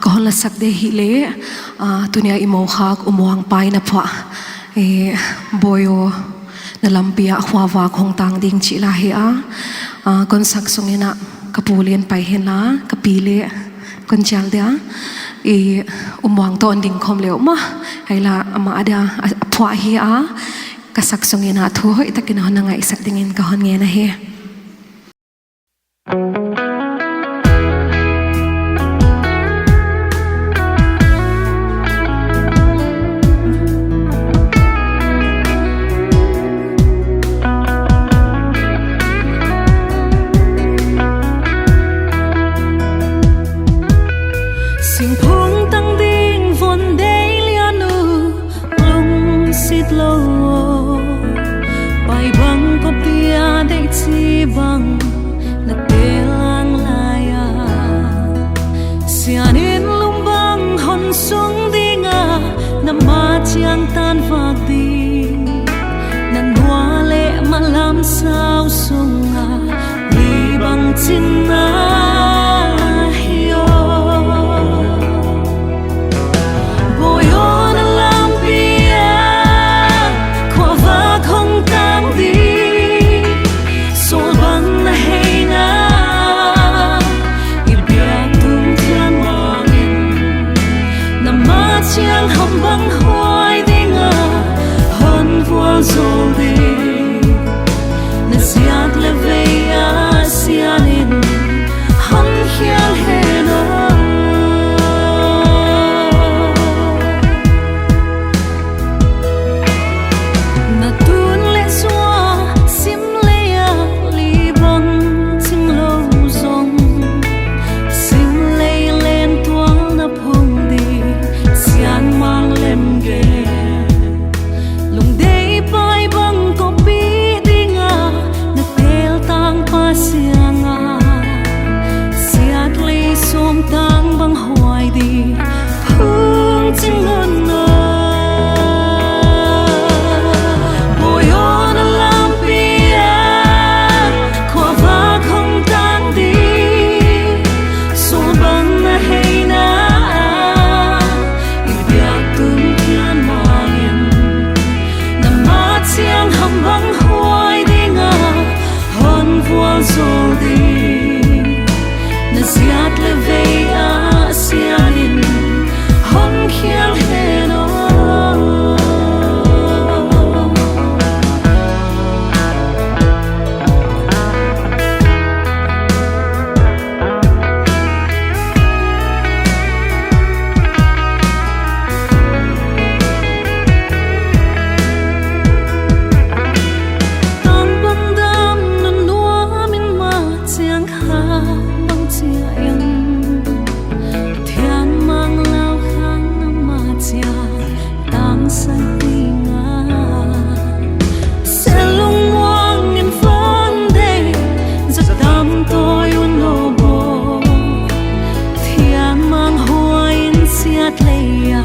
ก็ฮันละสักเดฮิเลตัวนี้อิโมคักมวงไปนะพะบอยนั่นลำเปียขวาวาคงตังดิ่งจิลาเฮียคนสักสงเนะกปูเลียนไปเห็นละกปีเล่คนเจลเดียมวงตอนดิ่งคอมเลวมาให้ละมาadaพวะเฮียกสักสงเนะทั่วตะกินหันนังไงสักดิ่งก็หันเงี้ยนะเฮียสิ่งพงตั้งดิ่งฝนเดลียนูลงสิทโลไปบังก็เปียได้ชีบังนัดเตลังลายเสียนินลุมบังหอนสงดิ่งนำมาเชียงตันฝากดีนันวัวเละมาลำสาวสงลีบังจินนาChiang hầm băng hoài đi ngờ hơn vua rồi đi nè xiết lệ về xiết in hân khiêng hè nó nè tuôn lệ xóa sim lệ li băng chim lâu rong sim lệ lên tuang nè phong đi Sian mang lem ge lung dei pai bang ko pi dinga na tel tang pa sianga siat le som tang bang hoai di phung ching ngon na boy on a lampia kwa va không tang di so bang na hey na Chiang hầm băng hoài đi ngờ hơn vua rồi đi nè xiết lệ về xiết in hân khiêng hè nó Leia